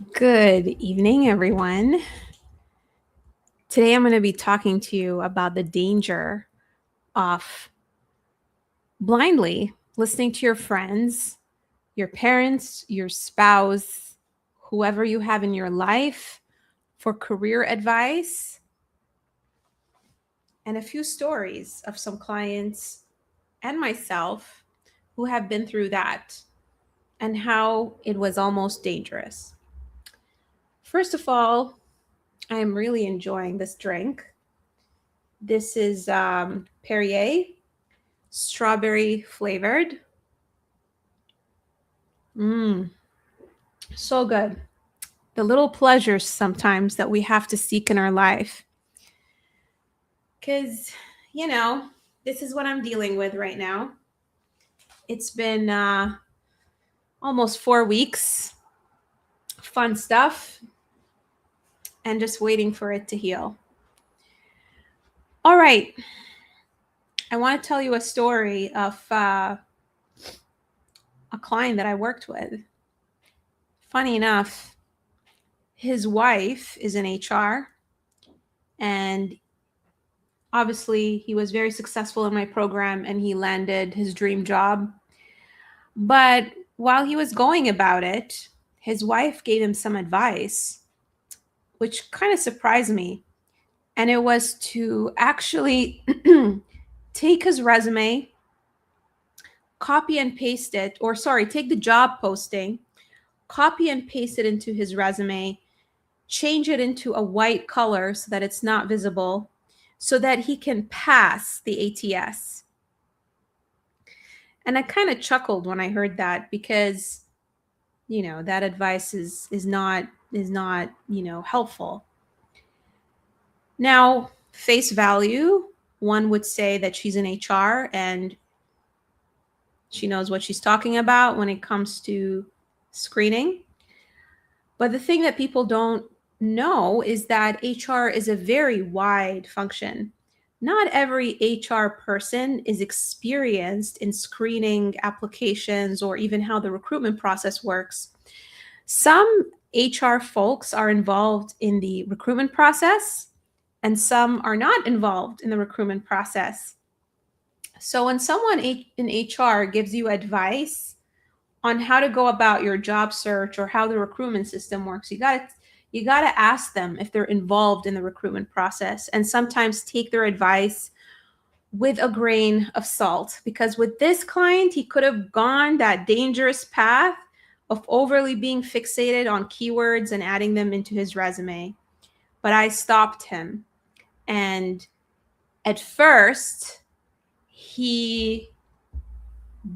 Good evening, everyone. Today I'm going to be talking to you about the danger of blindly listening to your friends, your parents, your spouse, whoever you have in your life for career advice, and a few stories of some clients and myself who have been through that and how it was almost dangerous. First of all, I am really enjoying this drink. This is Perrier, strawberry flavored. Mmm, so good. The little pleasures sometimes that we have to seek in our life. Because, you know, this is what I'm dealing with right now. It's been almost 4 weeks, fun stuff, and just waiting for it to heal. All right. I want to tell you a story of a client that I worked with. Funny enough, his wife is in HR, and obviously he was very successful in my program and he landed his dream job. But while he was going about it, his wife gave him some advice, which kind of surprised me. And it was to actually take his resume, copy and paste it, or sorry, take the job posting, copy and paste it into his resume, change it into a white color so that it's not visible, so that he can pass the ATS. And I kind of chuckled when I heard that because, that advice is not helpful. Now, face value, one would say that she's in HR and she knows what she's talking about when it comes to screening. But the thing that people don't know is that HR is a very wide function. Not every HR person is experienced in screening applications or even how the recruitment process works. Some HR folks are involved in the recruitment process, and some are not involved in the recruitment process. So when someone in HR gives you advice on how to go about your job search or how the recruitment system works, you got to ask them if they're involved in the recruitment process, and sometimes take their advice with a grain of salt, because with this client he could have gone that dangerous path of overly being fixated on keywords and adding them into his resume. But I stopped him. And at first he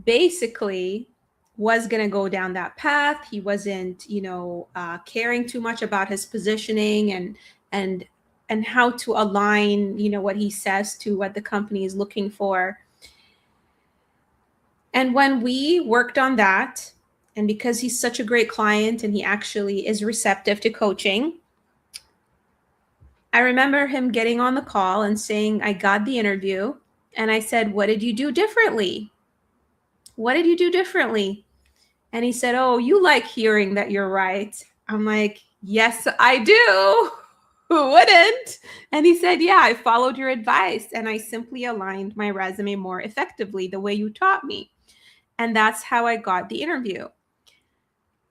basically was going to go down that path. He wasn't, caring too much about his positioning and how to align, what he says to what the company is looking for. And when we worked on that, and because he's such a great client and he actually is receptive to coaching, I remember him getting on the call and saying, I got the interview. And I said, what did you do differently? What did you do differently? And he said, oh, you like hearing that you're right. I'm like, yes, I do. Who wouldn't? And he said, yeah, I followed your advice and I simply aligned my resume more effectively the way you taught me. And that's how I got the interview.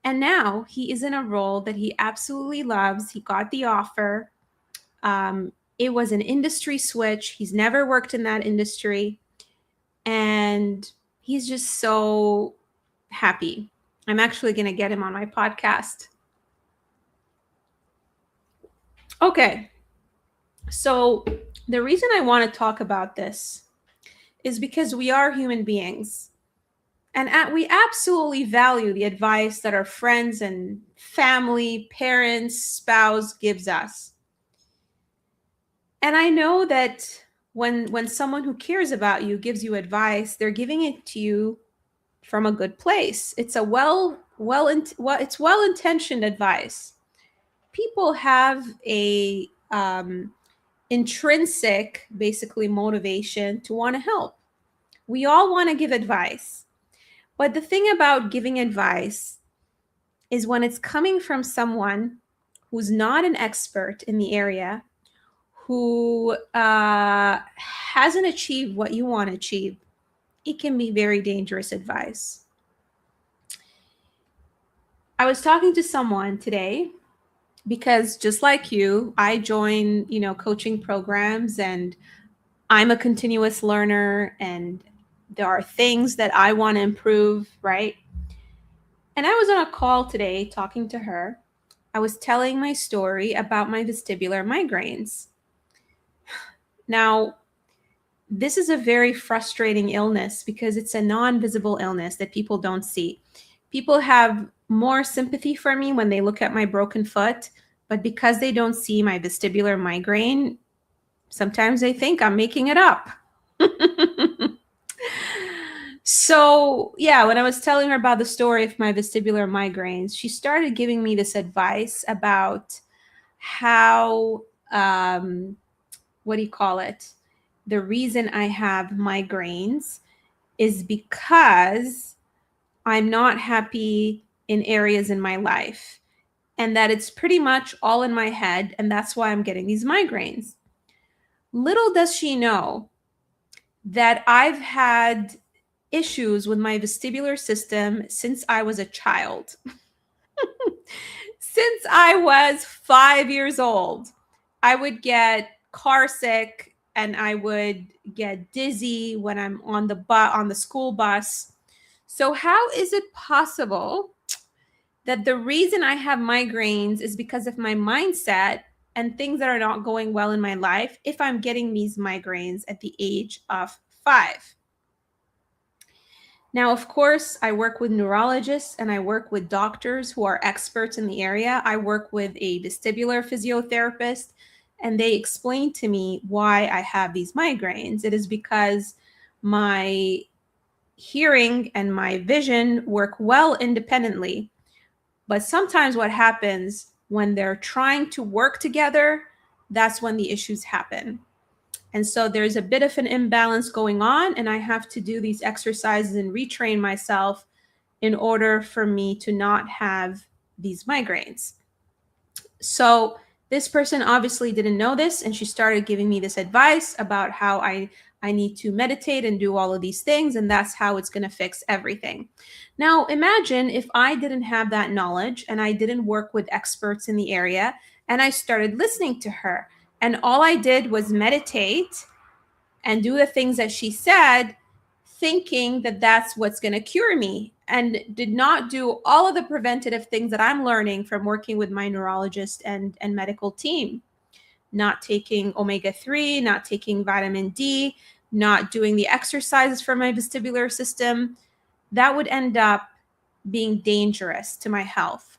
And now he is in a role that he absolutely loves. He got the offer. It was an industry switch. He's never worked in that industry. And he's just so happy. I'm actually going to get him on my podcast. Okay. So the reason I want to talk about this is because we are human beings. And we absolutely value the advice that our friends and family, parents, spouse gives us. And I know that when someone who cares about you gives you advice, they're giving it to you from a good place. It's it's well-intentioned advice. People have a intrinsic, basically, motivation to want to help. We all want to give advice. But the thing about giving advice is when it's coming from someone who's not an expert in the area, who hasn't achieved what you want to achieve. It can be very dangerous advice. I was talking to someone today because just like you, I join, coaching programs, and I'm a continuous learner, and there are things that I want to improve, right? And I was on a call today talking to her. I was telling my story about my vestibular migraines. Now, this is a very frustrating illness because it's a non-visible illness that people don't see. People have more sympathy for me when they look at my broken foot, but because they don't see my vestibular migraine, sometimes they think I'm making it up. So, yeah, when I was telling her about the story of my vestibular migraines, she started giving me this advice about how, what do you call it? The reason I have migraines is because I'm not happy in areas in my life, and that it's pretty much all in my head, and that's why I'm getting these migraines. Little does she know that I've had issues with my vestibular system since I was a child. Since I was 5 years old, I would get car sick and I would get dizzy when I'm on the school bus. So how is it possible that the reason I have migraines is because of my mindset and things that are not going well in my life if I'm getting these migraines at the age of 5? Now, of course, I work with neurologists and I work with doctors who are experts in the area. I work with a vestibular physiotherapist, and they explain to me why I have these migraines. It is because my hearing and my vision work well independently. But sometimes what happens when they're trying to work together, that's when the issues happen. And so there's a bit of an imbalance going on, and I have to do these exercises and retrain myself in order for me to not have these migraines. So this person obviously didn't know this, and she started giving me this advice about how I need to meditate and do all of these things, and that's how it's going to fix everything. Now, imagine if I didn't have that knowledge and I didn't work with experts in the area, and I started listening to her, and all I did was meditate and do the things that she said, thinking that that's what's going to cure me, and did not do all of the preventative things that I'm learning from working with my neurologist and medical team. Not taking omega-3, not taking vitamin D, not doing the exercises for my vestibular system. That would end up being dangerous to my health.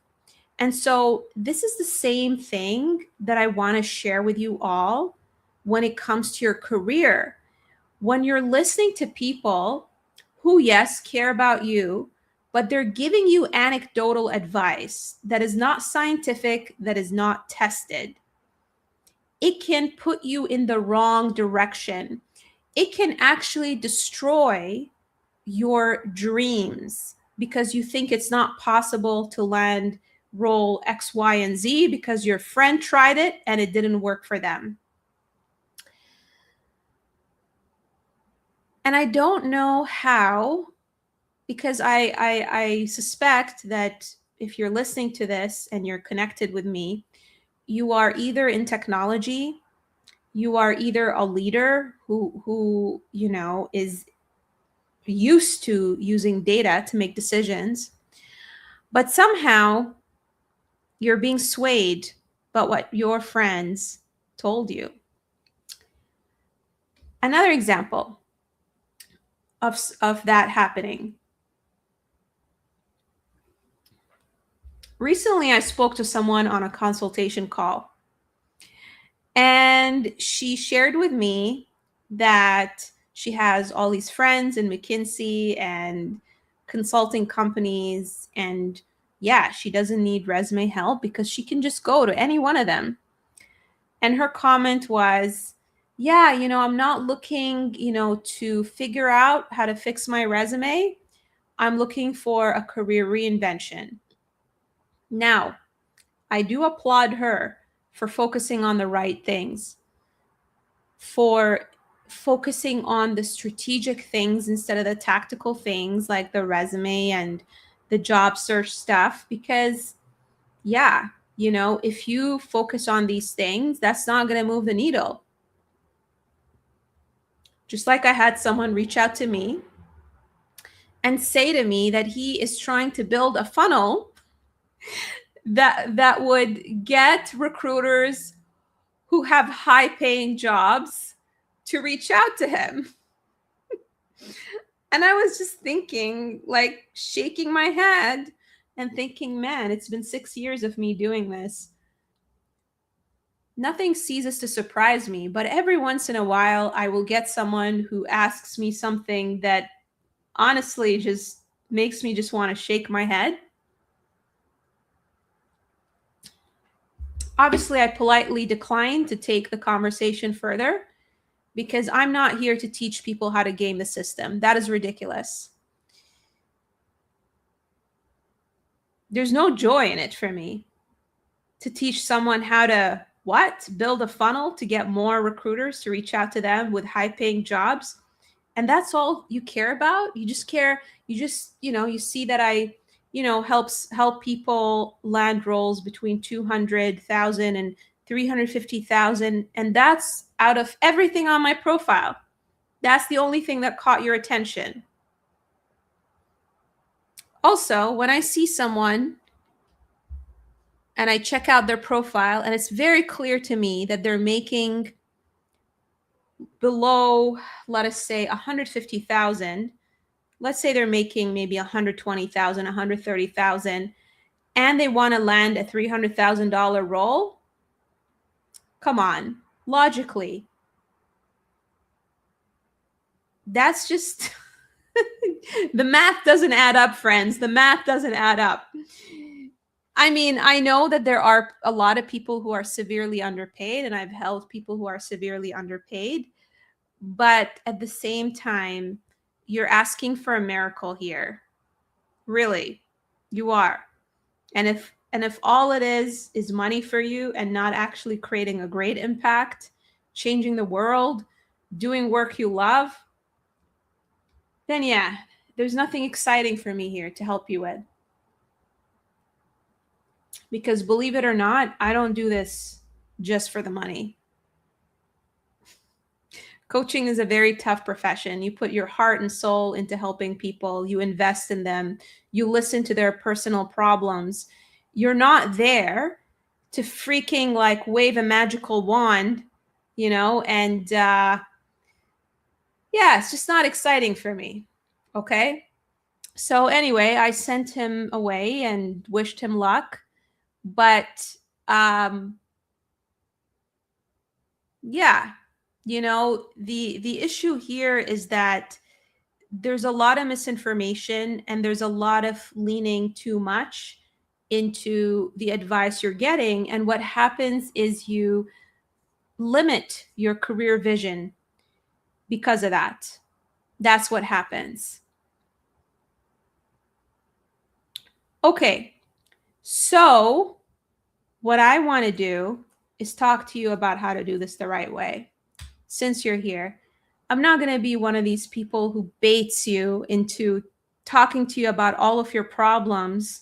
And so, this is the same thing that I want to share with you all when it comes to your career. When you're listening to people who, yes, care about you, but they're giving you anecdotal advice that is not scientific, that is not tested, it can put you in the wrong direction. It can actually destroy your dreams because you think it's not possible to land role X, Y, and Z because your friend tried it and it didn't work for them. And I don't know how, because I suspect that if you're listening to this and you're connected with me, you are either in technology, you are either a leader who is used to using data to make decisions, but somehow you're being swayed by what your friends told you. Another example of that happening. Recently, I spoke to someone on a consultation call, and she shared with me that she has all these friends in McKinsey and consulting companies. And yeah, she doesn't need resume help because she can just go to any one of them. And her comment was, yeah, I'm not looking, to figure out how to fix my resume. I'm looking for a career reinvention. Now, I do applaud her for focusing on the right things, for focusing on the strategic things instead of the tactical things like the resume and the job search stuff. Because, yeah, if you focus on these things, that's not going to move the needle. Just like I had someone reach out to me and say to me that he is trying to build a funnel that would get recruiters who have high paying jobs to reach out to him. And I was just thinking, like, shaking my head and thinking, man, it's been 6 years of me doing this. Nothing ceases to surprise me, but every once in a while, I will get someone who asks me something that honestly just makes me just want to shake my head. Obviously, I politely declined to take the conversation further because I'm not here to teach people how to game the system. That is ridiculous. There's no joy in it for me to teach someone how to build a funnel to get more recruiters to reach out to them with high paying jobs. And that's all you care about. You just care. You see that I help people land roles between 200,000 and 350,000, and that's out of everything on my profile. That's the only thing that caught your attention. Also, when I see someone and I check out their profile and it's very clear to me that they're making below, let us say, 150,000, let's say they're making maybe 120,000, 130,000, and they want to land a $300,000 role. Come on, logically, that's just the math doesn't add up, friends. The math doesn't add up. I mean, I know that there are a lot of people who are severely underpaid, and I've helped people who are severely underpaid. But at the same time, you're asking for a miracle here. Really, you are. And if all it is money for you and not actually creating a great impact, changing the world, doing work you love, then yeah, there's nothing exciting for me here to help you with. Because believe it or not, I don't do this just for the money. Coaching is a very tough profession. You put your heart and soul into helping people, you invest in them, you listen to their personal problems. You're not there to freaking like wave a magical wand, and yeah, it's just not exciting for me. Okay. So anyway, I sent him away and wished him luck. But yeah, the issue here is that there's a lot of misinformation and there's a lot of leaning too much into the advice you're getting. And what happens is you limit your career vision because of that. That's what happens. Okay, so what I want to do is talk to you about how to do this the right way. Since you're here, I'm not going to be one of these people who baits you into talking to you about all of your problems,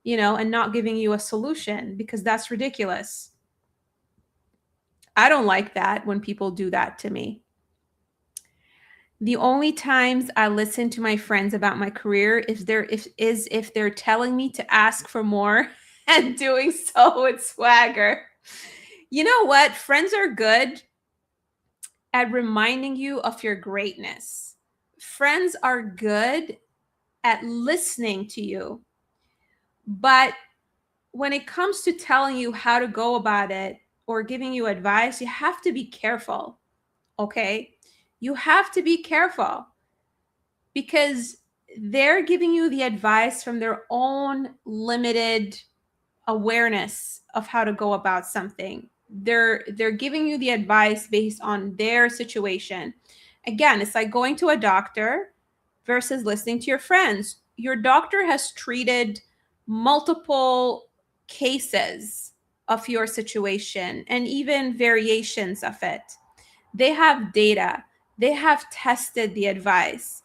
and not giving you a solution, because that's ridiculous. I don't like that when people do that to me. The only times I listen to my friends about my career is if they're telling me to ask for more and doing so with swagger. You know what? Friends are good at reminding you of your greatness. Friends are good at listening to you. But when it comes to telling you how to go about it or giving you advice, you have to be careful. Okay? You have to be careful because they're giving you the advice from their own limited awareness of how to go about something. They're giving you the advice based on their situation. Again, it's like going to a doctor versus listening to your friends. Your doctor has treated multiple cases of your situation and even variations of it. They have data. They have tested the advice.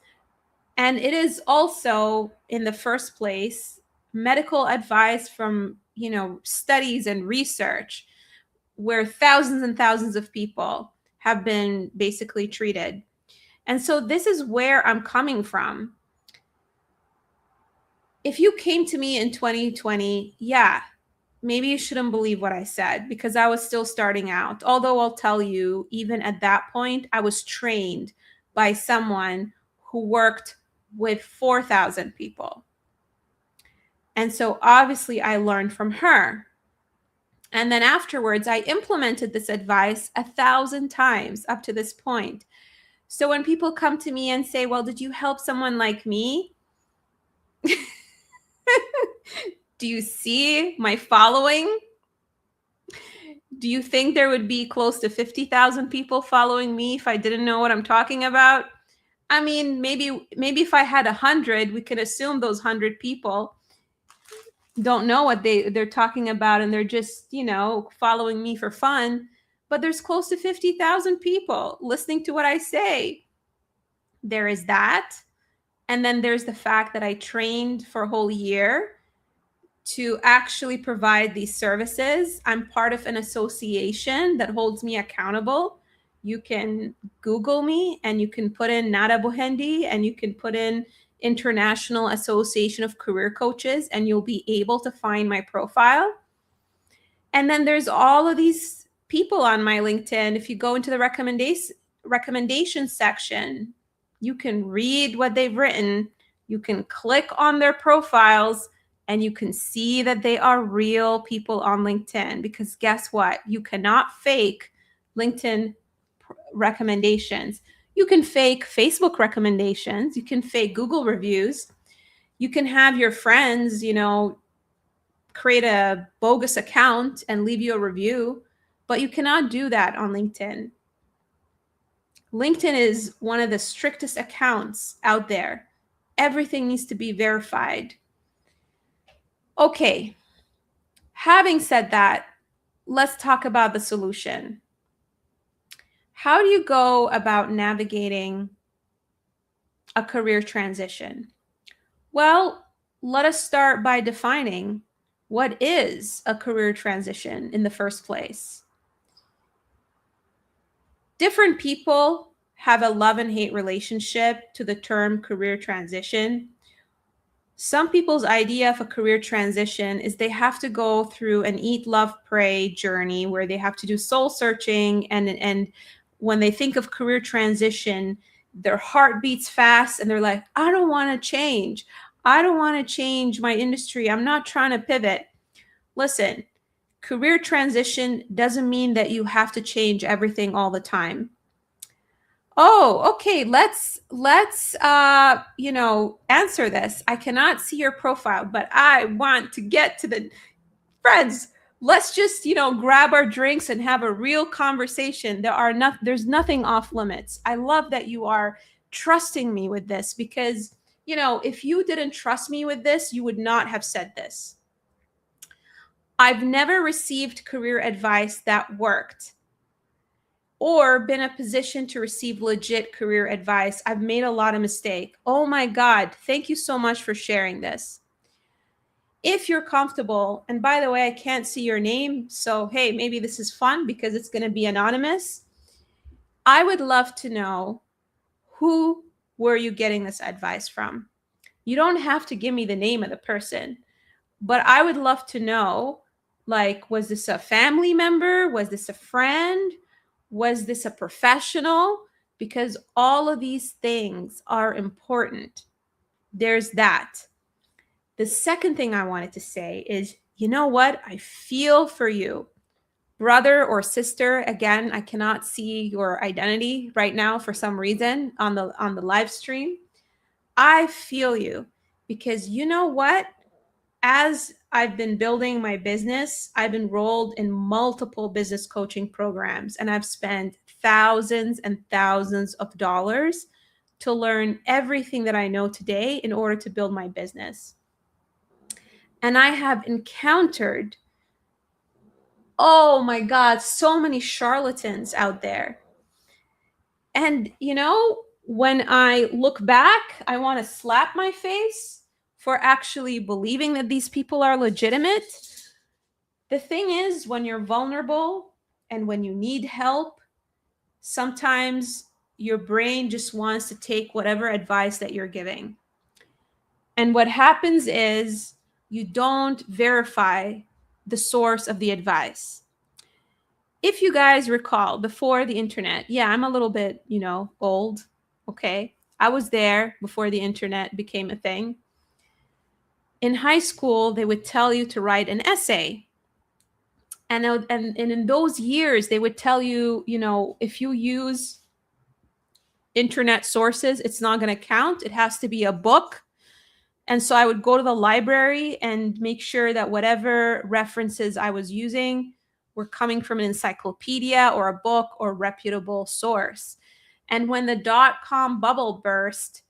And it is also, in the first place, medical advice from, studies and research where thousands and thousands of people have been basically treated. And so this is where I'm coming from. If you came to me in 2020, yeah, maybe you shouldn't believe what I said because I was still starting out. Although I'll tell you, even at that point, I was trained by someone who worked with 4,000 people. And so obviously I learned from her. And then afterwards, I implemented this advice 1,000 times up to this point. So when people come to me and say, well, did you help someone like me? Do you see my following? Do you think there would be close to 50,000 people following me if I didn't know what I'm talking about? I mean, maybe if I had 100, we can assume those 100 people don't know what they're talking about and they're just, following me for fun. But there's close to 50,000 people listening to what I say. There is that. And then there's the fact that I trained for a whole year to actually provide these services. I'm part of an association that holds me accountable. You can Google me and you can put in Nada Bohendi and you can put in International Association of Career Coaches and you'll be able to find my profile. And then there's all of these people on my LinkedIn. If you go into the recommendation section, you can read what they've written. You can click on their profiles and you can see that they are real people on LinkedIn, because guess what? You cannot fake LinkedIn recommendations. You can fake Facebook recommendations. You can fake Google reviews. You can have your friends, create a bogus account and leave you a review, but you cannot do that on LinkedIn. LinkedIn is one of the strictest accounts out there. Everything needs to be verified. Okay, having said that, let's talk about the solution. How do you go about navigating a career transition? Well, let us start by defining what is a career transition in the first place. Different people have a love and hate relationship to the term career transition. Some people's idea of a career transition is they have to go through an eat, love, pray journey where they have to do soul searching. And when they think of career transition, their heart beats fast and they're like, I don't want to change. I don't want to change my industry. I'm not trying to pivot. Listen, career transition doesn't mean that you have to change everything all the time. Oh, okay. Let's answer this. I cannot see your profile, but I want to get to the friends. Let's just, grab our drinks and have a real conversation. There's nothing off limits. I love that you are trusting me with this because, if you didn't trust me with this, you would not have said this. I've never received career advice that worked or been in a position to receive legit career advice. I've made a lot of mistakes. Oh my God, thank you so much for sharing this. If you're comfortable, and by the way, I can't see your name, so hey, maybe this is fun because it's going to be anonymous. I would love to know, who were you getting this advice from? You don't have to give me the name of the person, but I would love to know, was this a family member? Was this a friend? Was this a professional? Because all of these things are important. There's that. The second thing I wanted to say is, you know what? I feel for you. Brother or sister, again, I cannot see your identity right now for some reason on the live stream. I feel you because you know what? As I've been building my business, I've enrolled in multiple business coaching programs and I've spent thousands and thousands of dollars to learn everything that I know today in order to build my business. And I have encountered Oh my God, so many charlatans out there. And, when I look back, I want to slap my face for actually believing that these people are legitimate. The thing is, when you're vulnerable and when you need help, sometimes your brain just wants to take whatever advice that you're giving. And what happens is you don't verify the source of the advice. If you guys recall, before the internet, yeah, I'm a little bit, old. Okay. I was there before the internet became a thing. In high school, they would tell you to write an essay. And in those years, they would tell you, if you use internet sources, it's not going to count. It has to be a book. And so I would go to the library and make sure that whatever references I was using were coming from an encyclopedia or a book or reputable source. And when the dot-com bubble burst,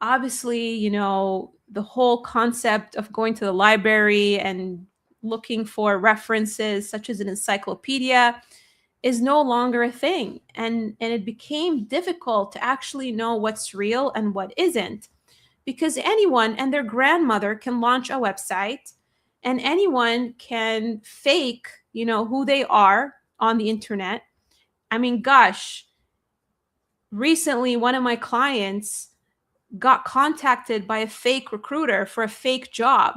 obviously, the whole concept of going to the library and looking for references such as an encyclopedia is no longer a thing. And it became difficult to actually know what's real and what isn't, because anyone and their grandmother can launch a website and anyone can fake, who they are on the internet. I mean, gosh, recently one of my clients got contacted by a fake recruiter for a fake job.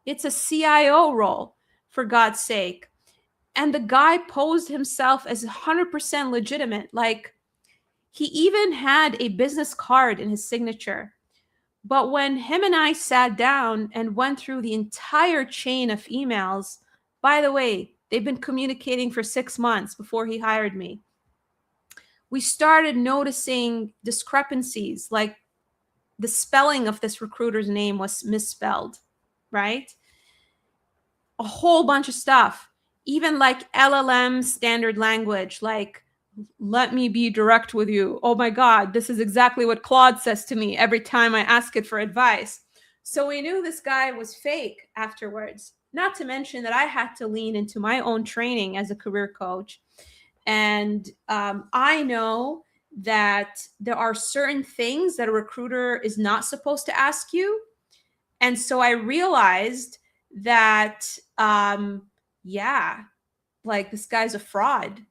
It's a CIO role, for God's sake. And the guy posed himself as 100% legitimate. Like, he even had a business card in his signature. But when him and I sat down and went through the entire chain of emails, by the way, they've been communicating for 6 months before he hired me. We started noticing discrepancies, like the spelling of this recruiter's name was misspelled, right? A whole bunch of stuff, even like LLM standard language, like, let me be direct with you. Oh my God, this is exactly what Claude says to me every time I ask it for advice. So we knew this guy was fake afterwards. Not to mention that I had to lean into my own training as a career coach. And I know that there are certain things that a recruiter is not supposed to ask you. And so I realized that, yeah, like, this guy's a fraud.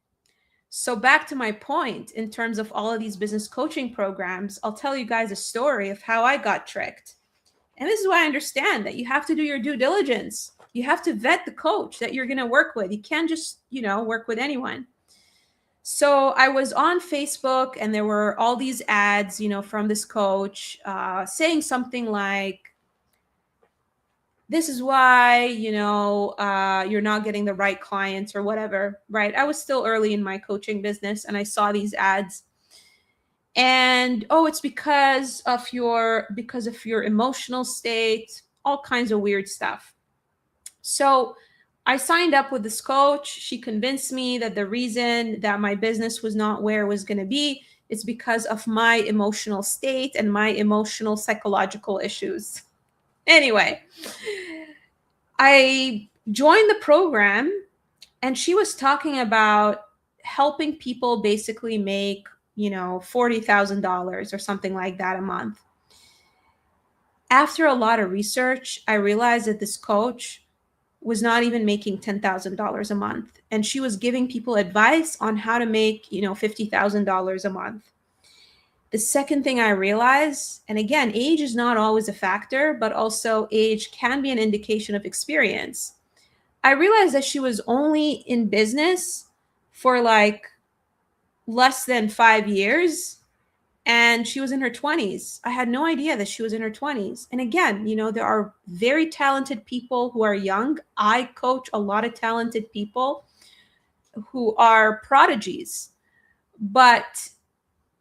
So back to my point, in terms of all of these business coaching programs, I'll tell you guys a story of how I got tricked. And this is why I understand that you have to do your due diligence. You have to vet the coach that you're going to work with. You can't just, work with anyone. So I was on Facebook and there were all these ads, from this coach saying something like, this is why, you're not getting the right clients or whatever, right? I was still early in my coaching business and I saw these ads. And, oh, it's because of your emotional state, all kinds of weird stuff. So I signed up with this coach. She convinced me that the reason that my business was not where it was going to be is because of my emotional state and my emotional psychological issues. Anyway, I joined the program and she was talking about helping people basically make, $40,000 or something like that a month. After a lot of research, I realized that this coach was not even making $10,000 a month. And she was giving people advice on how to make, $50,000 a month. The second thing I realized, and again, age is not always a factor, but also age can be an indication of experience. I realized that she was only in business for like less than 5 years, and she was in her 20s. I had no idea that she was in her 20s. And again, there are very talented people who are young. I coach a lot of talented people who are prodigies, but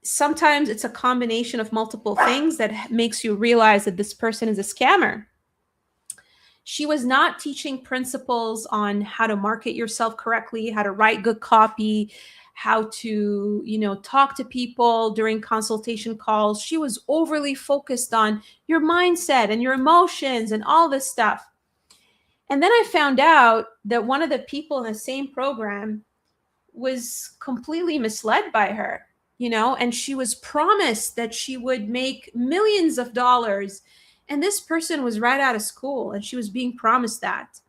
sometimes it's a combination of multiple things that makes you realize that this person is a scammer. She was not teaching principles on how to market yourself correctly, how to write good copy, how to, talk to people during consultation calls. She was overly focused on your mindset and your emotions and all this stuff. And then I found out that one of the people in the same program was completely misled by her, and she was promised that she would make millions of dollars. And this person was right out of school and she was being promised that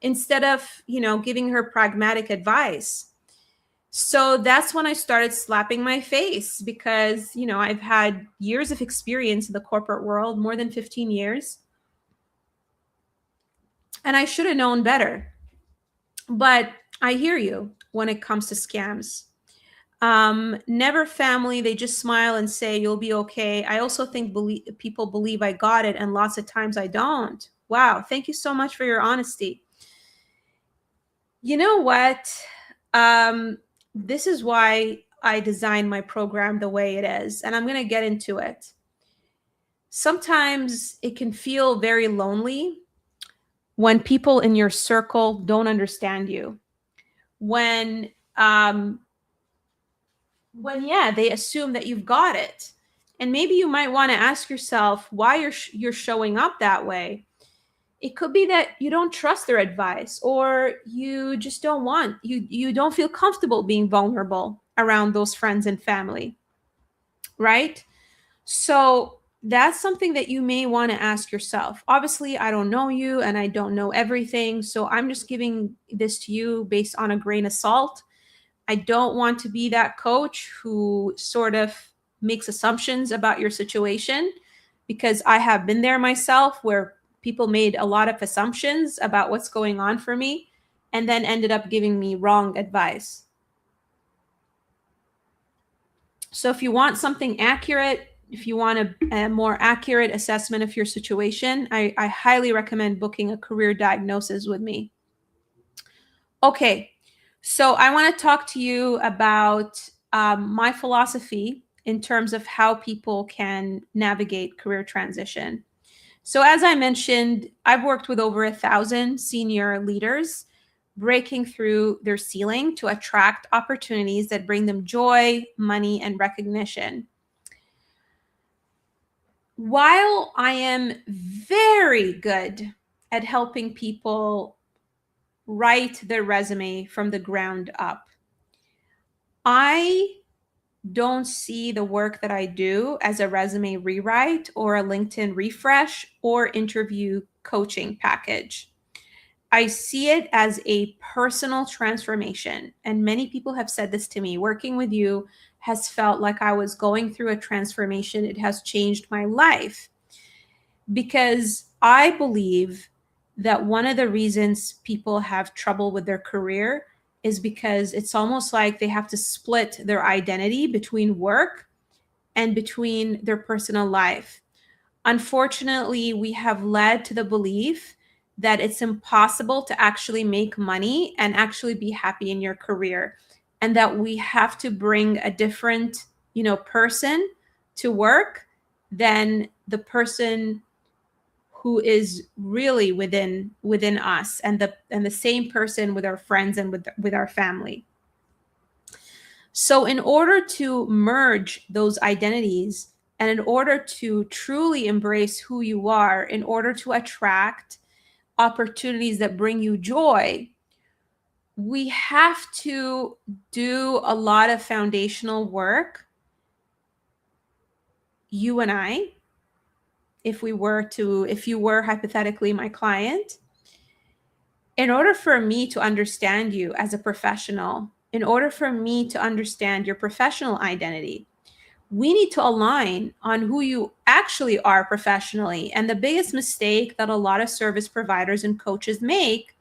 instead of, giving her pragmatic advice. So that's when I started slapping my face because, I've had years of experience in the corporate world, more than 15 years. And I should have known better. But I hear you when it comes to scams. Never family. They just smile and say, you'll be okay. I also think people believe I got it, and lots of times I don't. Wow. Thank you so much for your honesty. You know what? This is why I designed my program the way it is, and I'm going to get into it. Sometimes it can feel very lonely when people in your circle don't understand you. When they assume that you've got it. And maybe you might want to ask yourself why you're showing up that way. It could be that you don't trust their advice, or you just you don't feel comfortable being vulnerable around those friends and family, right? So that's something that you may want to ask yourself. Obviously, I don't know you and I don't know everything, so I'm just giving this to you based on a grain of salt. I don't want to be that coach who sort of makes assumptions about your situation, because I have been there myself where people made a lot of assumptions about what's going on for me and then ended up giving me wrong advice. So if you want something accurate, if you want a more accurate assessment of your situation, I highly recommend booking a career diagnosis with me. Okay, so I want to talk to you about my philosophy in terms of how people can navigate career transition. So as I mentioned, I've worked with over 1,000 senior leaders breaking through their ceiling to attract opportunities that bring them joy, money, and recognition. While I am very good at helping people write their resume from the ground up, I don't see the work that I do as a resume rewrite or a LinkedIn refresh or interview coaching package. I see it as a personal transformation. And many people have said this to me. Working with you has felt like I was going through a transformation. It has changed my life, because I believe that one of the reasons people have trouble with their career is because it's almost like they have to split their identity between work and between their personal life. Unfortunately, we have led to the belief that it's impossible to actually make money and actually be happy in your career, and that we have to bring a different, person to work than the person who is really within us, and the same person with our friends and with our family. So in order to merge those identities, and in order to truly embrace who you are, in order to attract opportunities that bring you joy, we have to do a lot of foundational work. You and I, if you were hypothetically my client, in order for me to understand you as a professional, in order for me to understand your professional identity, we need to align on who you actually are professionally. And the biggest mistake that a lot of service providers and coaches make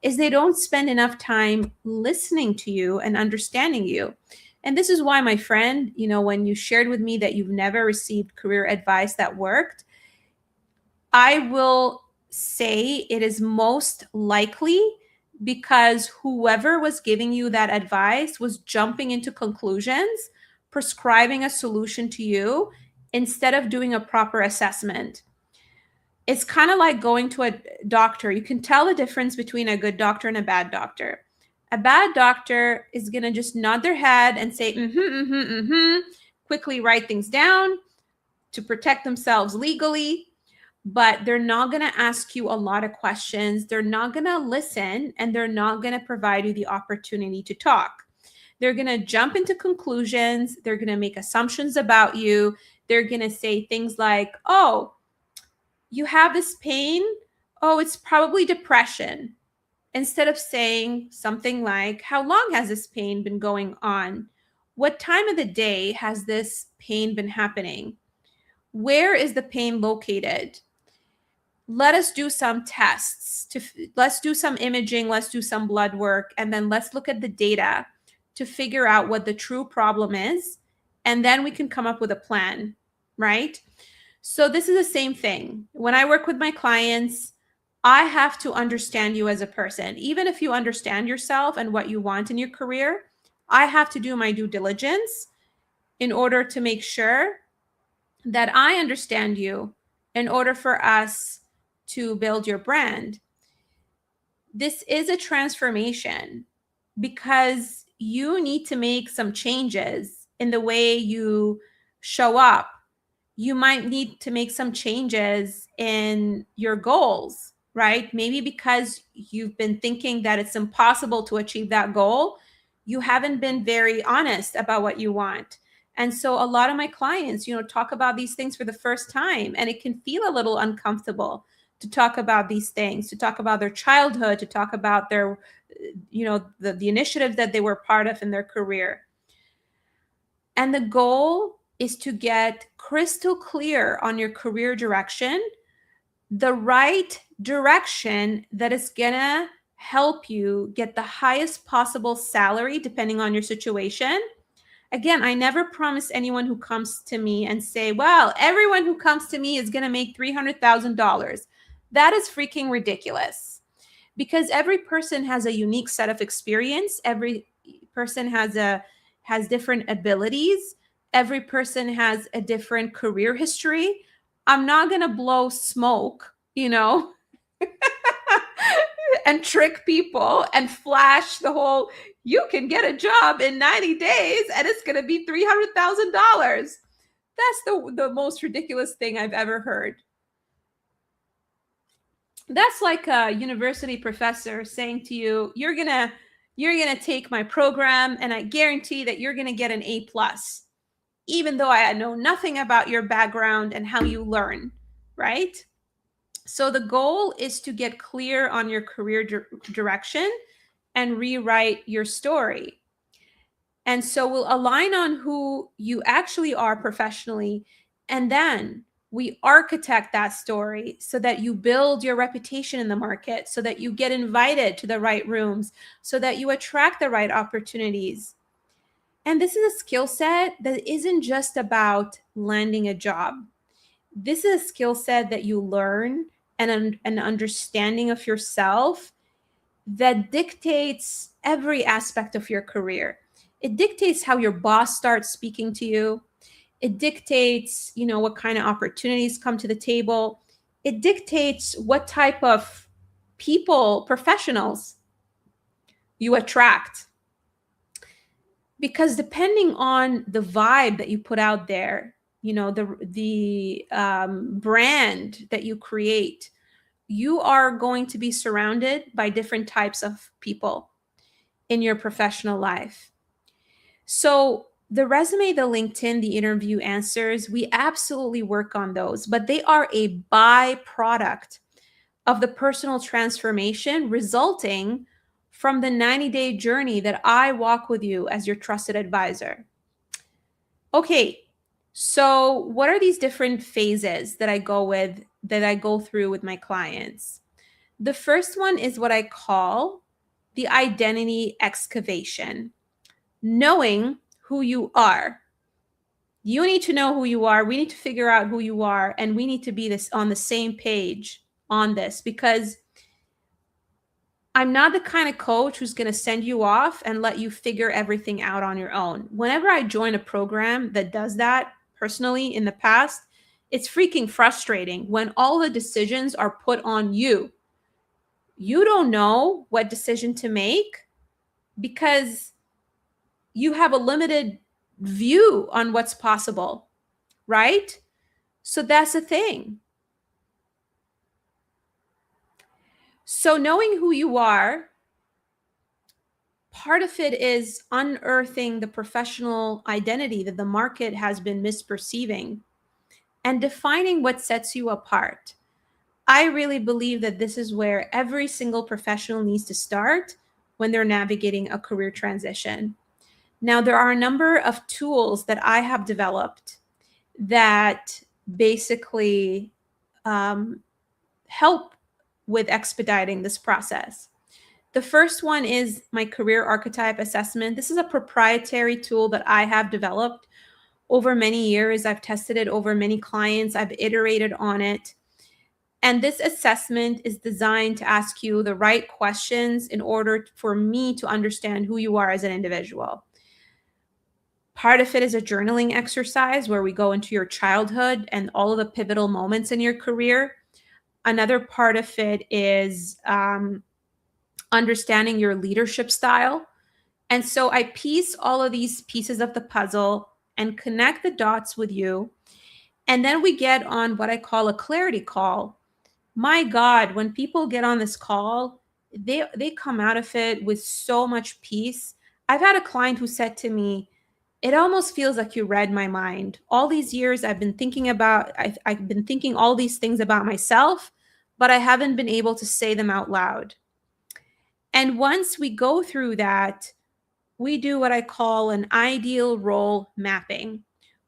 is they don't spend enough time listening to you and understanding you. And this is why, my friend, when you shared with me that you've never received career advice that worked, I will say it is most likely because whoever was giving you that advice was jumping into conclusions, prescribing a solution to you instead of doing a proper assessment. It's kind of like going to a doctor. You can tell the difference between a good doctor and a bad doctor. A bad doctor is going to just nod their head and say, quickly write things down to protect themselves legally. but they're not going to ask you a lot of questions. They're not going to listen, and they're not going to provide you the opportunity to talk. They're going to jump into conclusions. They're going to make assumptions about you. They're going to say things like, oh, you have this pain. Oh, it's probably depression. Instead of saying something like, how long has this pain been going on? What time of the day has this pain been happening? Where is the pain located? Let us do some tests. Let's do some imaging. Let's do some blood work. And then let's look at the data to figure out what the true problem is. And then we can come up with a plan, right? So this is the same thing. When I work with my clients, I have to understand you as a person. Even if you understand yourself and what you want in your career, I have to do my due diligence in order to make sure that I understand you in order for us to build your brand. This is a transformation because you need to make some changes in the way you show up. You might need to make some changes in your goals, right? Maybe because you've been thinking that it's impossible to achieve that goal, you haven't been very honest about what you want. And so a lot of my clients, talk about these things for the first time, and it can feel a little uncomfortable to talk about these things, to talk about their childhood, to talk about their, the initiatives that they were part of in their career. And the goal is to get crystal clear on your career direction, the right direction that is gonna help you get the highest possible salary depending on your situation. Again, I never promise anyone who comes to me and say, well, everyone who comes to me is gonna make $300,000. That is freaking ridiculous, because every person has a unique set of experience. Every person has different abilities. Every person has a different career history. I'm not going to blow smoke, and trick people and flash the whole, you can get a job in 90 days and it's going to be $300,000. That's the most ridiculous thing I've ever heard. That's like a university professor saying to you, you're going to take my program and I guarantee that you're going to get an A+, even though I know nothing about your background and how you learn, right? So the goal is to get clear on your career direction and rewrite your story. And so we'll align on who you actually are professionally, and then we architect that story so that you build your reputation in the market, so that you get invited to the right rooms, so that you attract the right opportunities. And this is a skill set that isn't just about landing a job. This is a skill set that you learn and an understanding of yourself that dictates every aspect of your career. It dictates how your boss starts speaking to you. It dictates, what kind of opportunities come to the table. It dictates what type of people, professionals you attract. Because depending on the vibe that you put out there, the brand that you create, you are going to be surrounded by different types of people in your professional life. So the resume, the LinkedIn, the interview answers, we absolutely work on those, but they are a byproduct of the personal transformation resulting from the 90-day journey that I walk with you as your trusted advisor. Okay, so what are these different phases that I go through with my clients? The first one is what I call the identity excavation. Knowing who you are. You need to know who you are. We need to figure out who you are, and we need to be on the same page on this, because I'm not the kind of coach who's going to send you off and let you figure everything out on your own. Whenever I join a program that does that, personally in the past, it's freaking frustrating when all the decisions are put on you. You don't know what decision to make because you have a limited view on what's possible, right? So that's the thing. So knowing who you are, part of it is unearthing the professional identity that the market has been misperceiving and defining what sets you apart. I really believe that this is where every single professional needs to start when they're navigating a career transition. Now, there are a number of tools that I have developed that basically help with expediting this process. The first one is my career archetype assessment. This is a proprietary tool that I have developed over many years. I've tested it over many clients, I've iterated on it. And this assessment is designed to ask you the right questions in order for me to understand who you are as an individual. Part of it is a journaling exercise where we go into your childhood and all of the pivotal moments in your career. Another part of it is understanding your leadership style. And so I piece all of these pieces of the puzzle and connect the dots with you. And then we get on what I call a clarity call. My God, when people get on this call, they come out of it with so much peace. I've had a client who said to me, it almost feels like you read my mind. All these years I've been thinking I've been thinking all these things about myself, but I haven't been able to say them out loud. And once we go through that, we do what I call an ideal role mapping.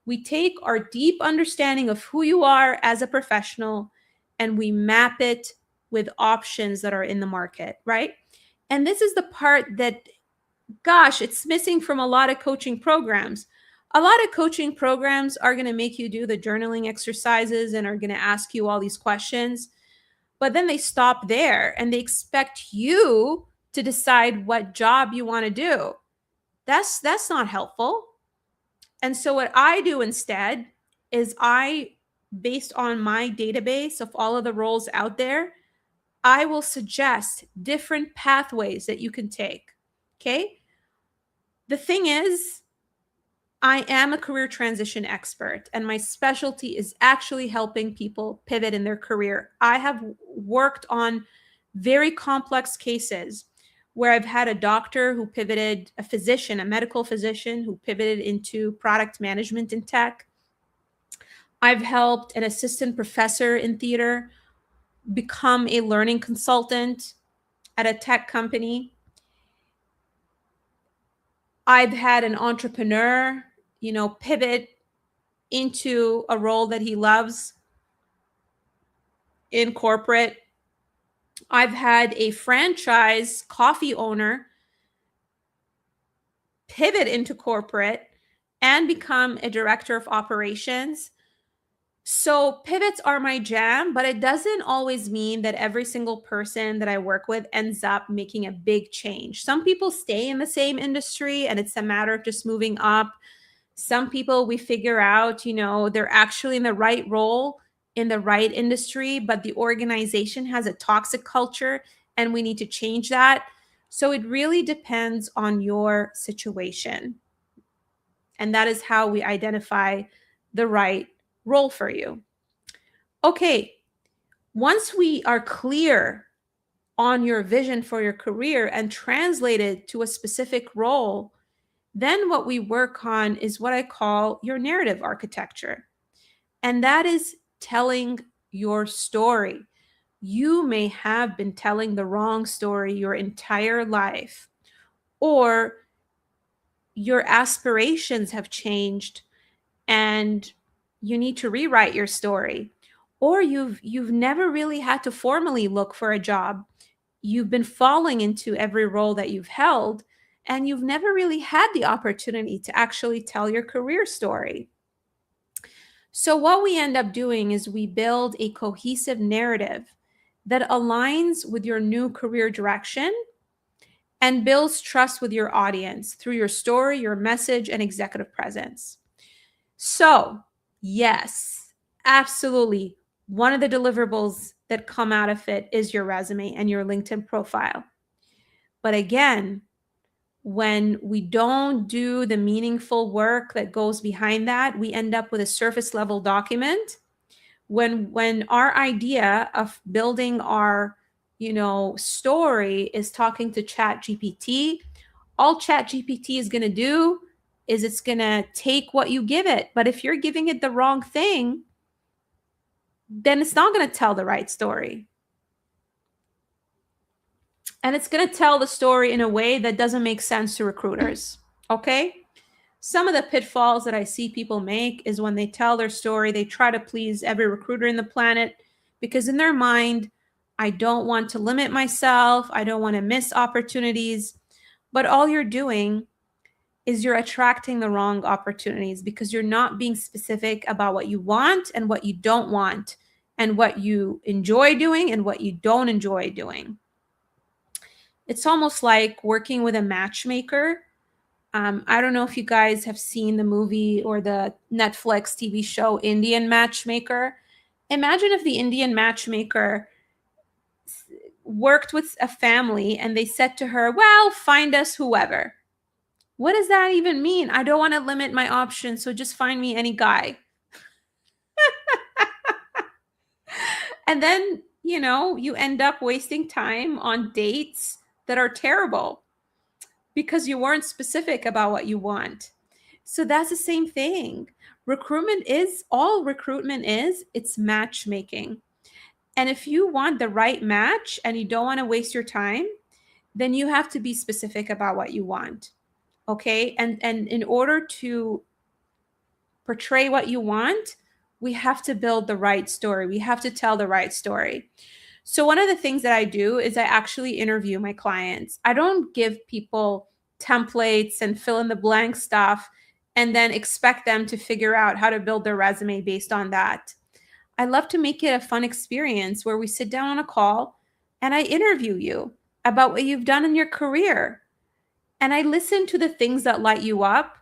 We take our deep understanding of who you are as a professional and we map it with options that are in the market, right? And this is the part that, gosh, it's missing from a lot of coaching programs. A lot of coaching programs are going to make you do the journaling exercises and are going to ask you all these questions, but then they stop there and they expect you to decide what job you want to do. That's not helpful. And so what I do instead is based on my database of all of the roles out there, I will suggest different pathways that you can take. Okay? The thing is, I am a career transition expert, and my specialty is actually helping people pivot in their career. I have worked on very complex cases where I've had a doctor who pivoted, a physician, a medical physician who pivoted into product management in tech. I've helped an assistant professor in theater become a learning consultant at a tech company. I've had an entrepreneur, pivot into a role that he loves in corporate. I've had a franchise coffee owner pivot into corporate and become a director of operations. So pivots are my jam, but it doesn't always mean that every single person that I work with ends up making a big change. Some people stay in the same industry and it's a matter of just moving up. Some people we figure out, they're actually in the right role in the right industry, but the organization has a toxic culture and we need to change that. So it really depends on your situation. And that is how we identify the right role for you. Okay, once we are clear on your vision for your career and translate it to a specific role, then what we work on is what I call your narrative architecture. And that is telling your story. You may have been telling the wrong story your entire life, or your aspirations have changed and you need to rewrite your story, or you've never really had to formally look for a job. You've been falling into every role that you've held and you've never really had the opportunity to actually tell your career story. So what we end up doing is we build a cohesive narrative that aligns with your new career direction and builds trust with your audience through your story, your message, and executive presence. So, yes, absolutely. One of the deliverables that come out of it is your resume and your LinkedIn profile. But again, when we don't do the meaningful work that goes behind that, we end up with a surface level document. When our idea of building our story is talking to ChatGPT, all ChatGPT is going to do is it's going to take what you give it. But if you're giving it the wrong thing, then it's not going to tell the right story. And it's going to tell the story in a way that doesn't make sense to recruiters. Okay? Some of the pitfalls that I see people make is when they tell their story, they try to please every recruiter in the planet because in their mind, I don't want to limit myself. I don't want to miss opportunities. But all you're doing is you're attracting the wrong opportunities because you're not being specific about what you want and what you don't want and what you enjoy doing and what you don't enjoy doing. It's almost like working with a matchmaker. I don't know if you guys have seen the movie or the Netflix TV show Indian Matchmaker. Imagine if the Indian matchmaker worked with a family and they said to her, well, find us whoever. What does that even mean? I don't want to limit my options, so just find me any guy. And then, you end up wasting time on dates that are terrible because you weren't specific about what you want. So that's the same thing. All recruitment is, it's matchmaking. And if you want the right match and you don't want to waste your time, then you have to be specific about what you want. Okay? And in order to portray what you want, we have to build the right story. We have to tell the right story. So one of the things that I do is I actually interview my clients. I don't give people templates and fill in the blank stuff and then expect them to figure out how to build their resume based on that. I love to make it a fun experience where we sit down on a call and I interview you about what you've done in your career. And I listen to the things that light you up,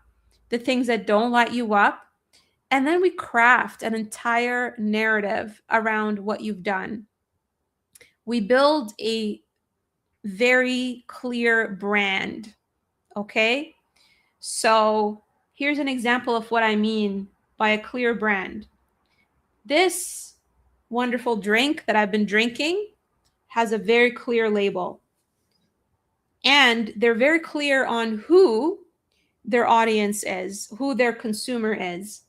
the things that don't light you up. And then we craft an entire narrative around what you've done. We build a very clear brand. Okay? So here's an example of what I mean by a clear brand. This wonderful drink that I've been drinking has a very clear label. And they're very clear on who their audience is, who their consumer is.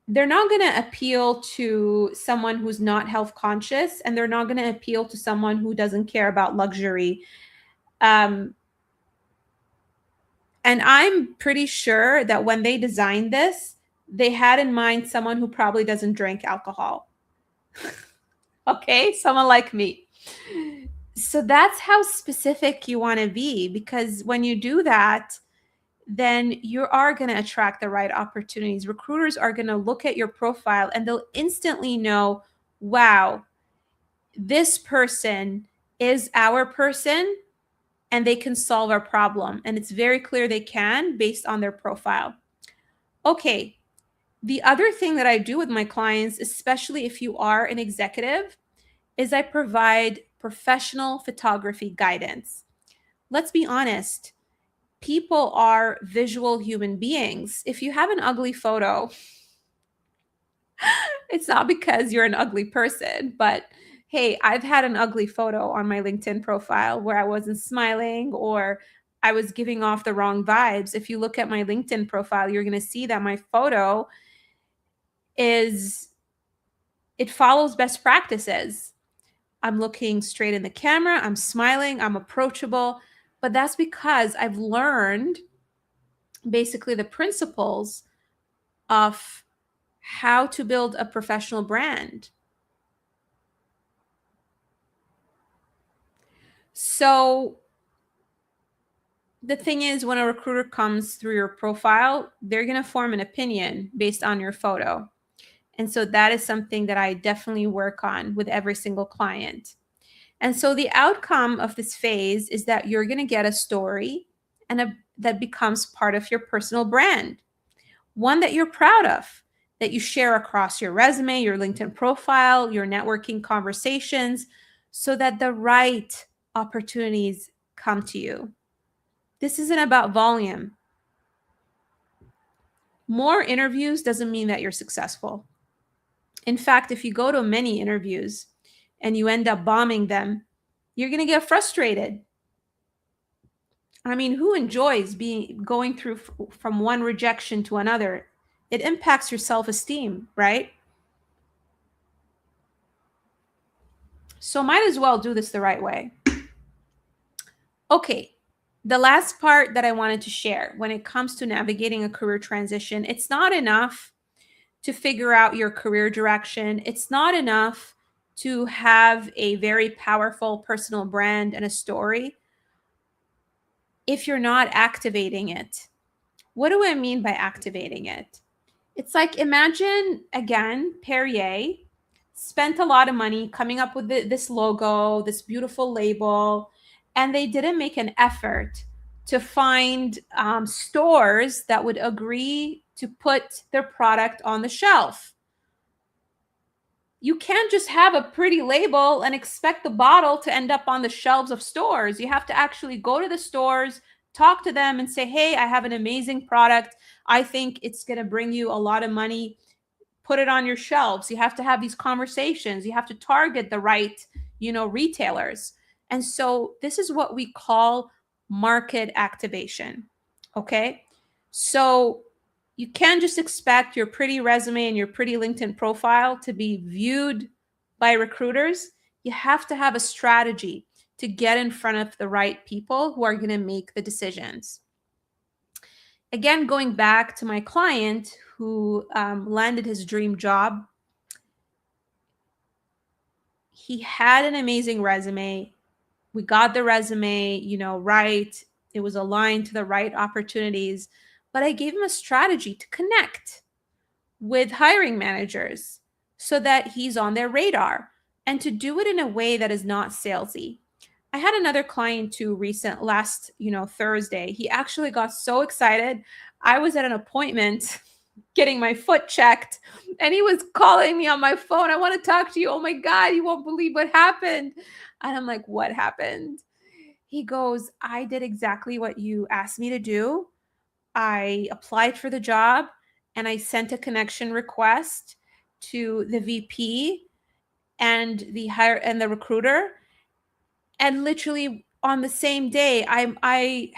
They're not going to appeal to someone who's not health conscious, and they're not going to appeal to someone who doesn't care about luxury. And I'm pretty sure that when they designed this, they had in mind someone who probably doesn't drink alcohol. Okay, someone like me. So that's how specific you want to be, because when you do that, then you are going to attract the right opportunities. Recruiters are going to look at your profile and they'll instantly know, wow, this person is our person and they can solve our problem. And it's very clear they can based on their profile. Okay. The other thing that I do with my clients, especially if you are an executive, is I provide professional photography guidance. Let's be honest. People are visual human beings. If you have an ugly photo, it's not because you're an ugly person, but hey, I've had an ugly photo on my LinkedIn profile where I wasn't smiling or I was giving off the wrong vibes. If you look at my LinkedIn profile, you're going to see that my photo it follows best practices. I'm looking straight in the camera, I'm smiling, I'm approachable. But that's because I've learned basically the principles of how to build a professional brand. So the thing is, when a recruiter comes through your profile, they're going to form an opinion based on your photo. And so that is something that I definitely work on with every single client. And so the outcome of this phase is that you're going to get a story and that becomes part of your personal brand, one that you're proud of, that you share across your resume, your LinkedIn profile, your networking conversations, so that the right opportunities come to you. This isn't about volume. More interviews doesn't mean that you're successful. In fact, if you go to many interviews and you end up bombing them, You're going to get frustrated. I mean, who enjoys going through from one rejection to another? It impacts your self-esteem, right? So might as well do this the right way. Okay, the last part that I wanted to share when it comes to navigating a career transition, it's not enough to figure out your career direction. It's not enough to have a very powerful personal brand and a story if you're not activating it. What do I mean by activating it? It's like, imagine again, Perrier spent a lot of money coming up with this logo, this beautiful label, and they didn't make an effort to find stores that would agree to put their product on the shelf. You can't just have a pretty label and expect the bottle to end up on the shelves of stores. You have to actually go to the stores, talk to them, and say, hey, I have an amazing product. I think it's going to bring you a lot of money. Put it on your shelves. You have to have these conversations. You have to target the right, retailers. And so this is what we call market activation. Okay. So you can't just expect your pretty resume and your pretty LinkedIn profile to be viewed by recruiters. You have to have a strategy to get in front of the right people who are going to make the decisions. Again, going back to my client who landed his dream job, he had an amazing resume. We got the resume, right. It was aligned to the right opportunities, but I gave him a strategy to connect with hiring managers so that he's on their radar and to do it in a way that is not salesy. I had another client too last Thursday. He actually got so excited. I was at an appointment getting my foot checked and he was calling me on my phone. I want to talk to you. Oh my God, you won't believe what happened. And I'm like, what happened? He goes, I did exactly what you asked me to do. I applied for the job and I sent a connection request to the VP and the recruiter. And literally on the same day, I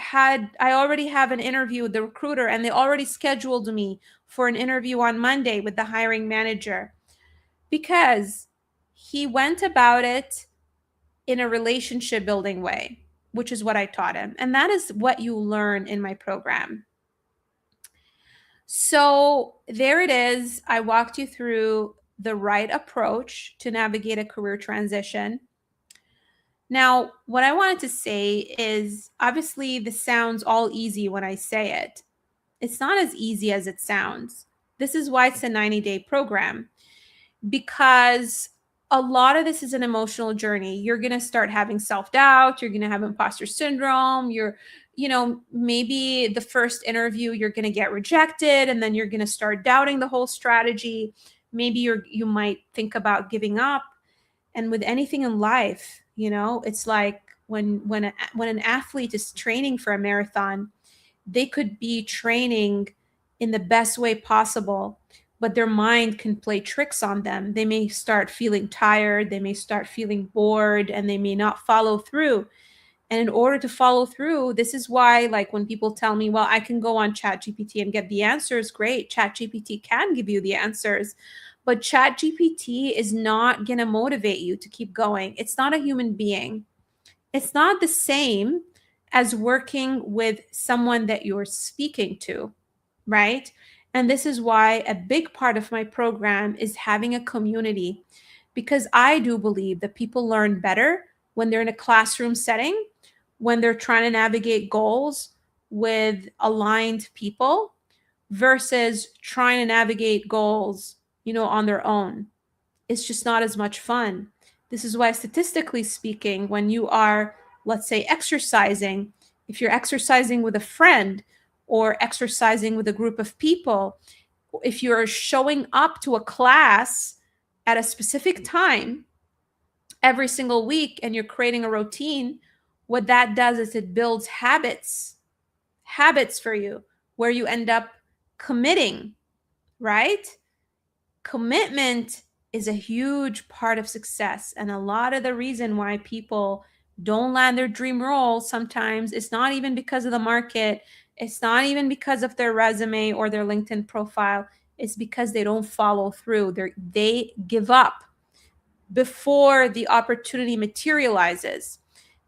already have an interview with the recruiter and they already scheduled me for an interview on Monday with the hiring manager because he went about it in a relationship building way, which is what I taught him. And that is what you learn in my program. So there it is. I walked you through the right approach to navigate a career transition. Now, what I wanted to say is obviously this sounds all easy when I say it. It's not as easy as it sounds. This is why it's a 90-day program, because a lot of this is an emotional journey. You're going to start having self-doubt. You're going to have imposter syndrome. Maybe the first interview, you're going to get rejected and then you're going to start doubting the whole strategy. Maybe you might think about giving up. And with anything in life, it's like when an athlete is training for a marathon, they could be training in the best way possible, but their mind can play tricks on them. They may start feeling tired, they may start feeling bored, and they may not follow through. And in order to follow through, this is why, like, when people tell me, well, I can go on ChatGPT and get the answers, great. ChatGPT can give you the answers, but ChatGPT is not going to motivate you to keep going. It's not a human being. It's not the same as working with someone that you're speaking to, right? And this is why a big part of my program is having a community, because I do believe that people learn better when they're in a classroom setting, when they're trying to navigate goals with aligned people versus trying to navigate goals, on their own. It's just not as much fun. This is why, statistically speaking, when you are, let's say, exercising, if you're exercising with a friend or exercising with a group of people, if you're showing up to a class at a specific time every single week and you're creating a routine, what that does is it builds habits for you where you end up committing, right? Commitment is a huge part of success. And a lot of the reason why people don't land their dream role, sometimes it's not even because of the market. It's not even because of their resume or their LinkedIn profile. It's because they don't follow through. They give up before the opportunity materializes.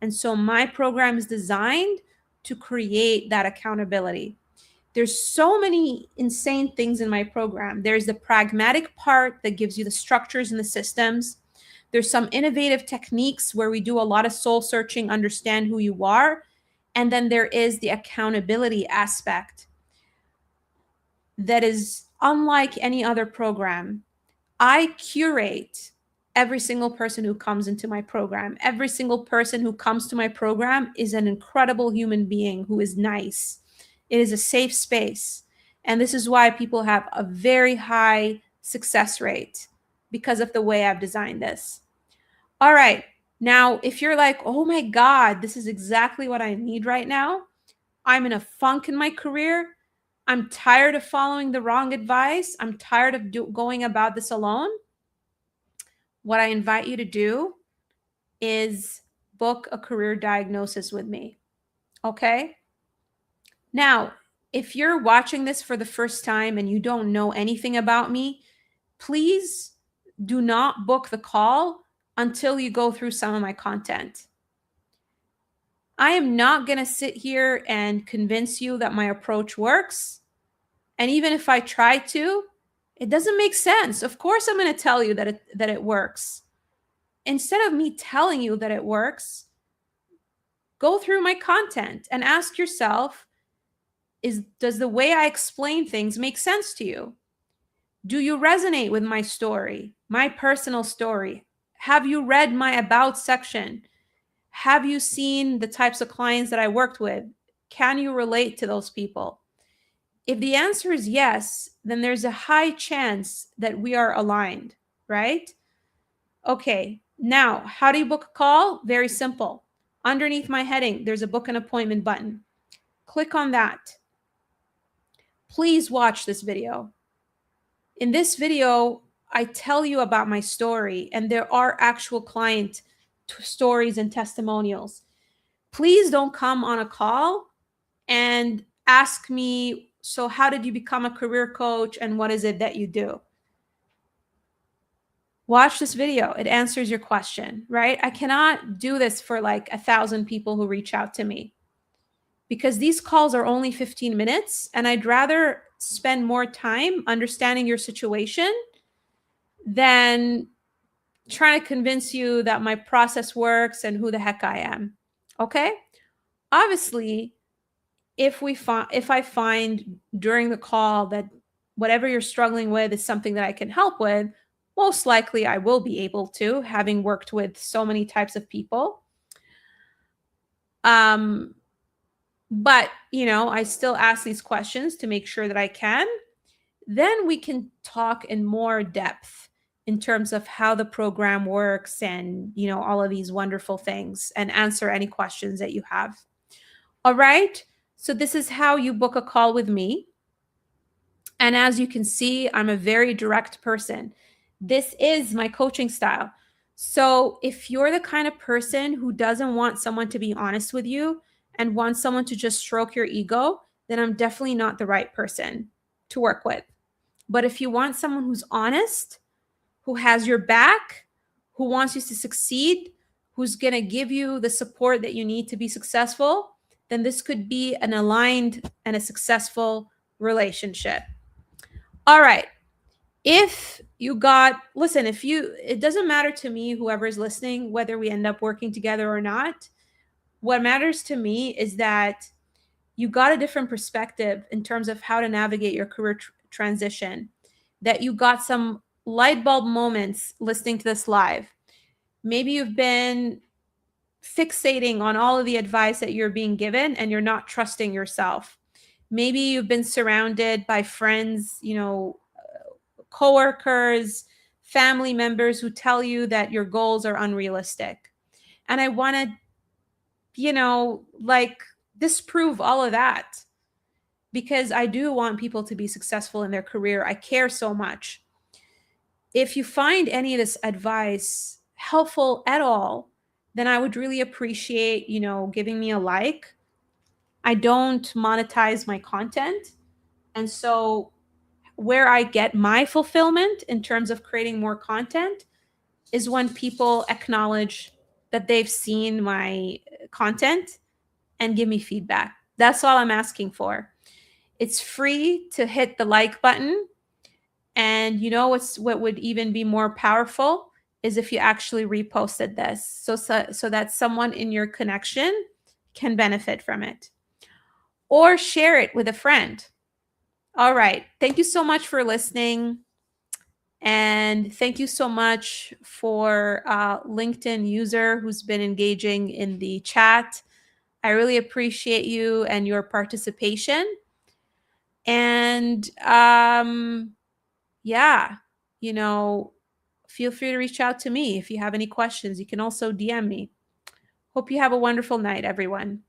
And so my program is designed to create that accountability. There's so many insane things in my program. There's the pragmatic part that gives you the structures and the systems. There's some innovative techniques where we do a lot of soul searching, understand who you are. And then there is the accountability aspect that is unlike any other program. I curate every single person who comes into my program. Every single person who comes to my program is an incredible human being who is nice. It is a safe space. And this is why people have a very high success rate, because of the way I've designed this. All right. Now, if you're like, oh my God, this is exactly what I need right now. I'm in a funk in my career. I'm tired of following the wrong advice. I'm tired of going about this alone. What I invite you to do is book a career diagnosis with me. Okay? Now, if you're watching this for the first time and you don't know anything about me, please do not book the call until you go through some of my content. I am not going to sit here and convince you that my approach works. And even if I try to, it doesn't make sense. Of course, I'm going to tell you that it works. Instead of me telling you that it works, go through my content and ask yourself, does the way I explain things make sense to you? Do you resonate with my story, my personal story? Have you read my about section? Have you seen the types of clients that I worked with? Can you relate to those people? If the answer is yes, then there's a high chance that we are aligned, right? Okay, now, how do you book a call? Very simple. Underneath my heading, there's a book an appointment button. Click on that. Please watch this video. In this video, I tell you about my story, and there are actual client stories and testimonials. Please don't come on a call and ask me, so how did you become a career coach and what is it that you do? Watch this video. It answers your question, right? I cannot do this for like 1,000 people who reach out to me, because these calls are only 15 minutes and I'd rather spend more time understanding your situation than trying to convince you that my process works and who the heck I am. Okay? Obviously, if I find during the call that whatever you're struggling with is something that I can help with, most likely I will be able to, having worked with so many types of people. But, I still ask these questions to make sure that I can. Then we can talk in more depth in terms of how the program works and, all of these wonderful things, and answer any questions that you have. All right. So this is how you book a call with me. And as you can see, I'm a very direct person. This is my coaching style. So if you're the kind of person who doesn't want someone to be honest with you and wants someone to just stroke your ego, then I'm definitely not the right person to work with. But if you want someone who's honest, who has your back, who wants you to succeed, who's going to give you the support that you need to be successful, then this could be an aligned and a successful relationship. All right. It doesn't matter to me, whoever's listening, whether we end up working together or not. What matters to me is that you got a different perspective in terms of how to navigate your career transition, that you got some light bulb moments listening to this live. Maybe you've been fixating on all of the advice that you're being given and you're not trusting yourself. Maybe you've been surrounded by friends, coworkers, family members who tell you that your goals are unrealistic. And I want to, disprove all of that, because I do want people to be successful in their career. I care so much. If you find any of this advice helpful at all, then I would really appreciate, giving me a like. I don't monetize my content. And so where I get my fulfillment in terms of creating more content is when people acknowledge that they've seen my content and give me feedback. That's all I'm asking for. It's free to hit the like button. And what would even be more powerful is if you actually reposted this so that someone in your connection can benefit from it, or share it with a friend. All right. Thank you so much for listening. And thank you so much for LinkedIn user who's been engaging in the chat. I really appreciate you and your participation. And yeah, feel free to reach out to me if you have any questions. You can also DM me. Hope you have a wonderful night, everyone.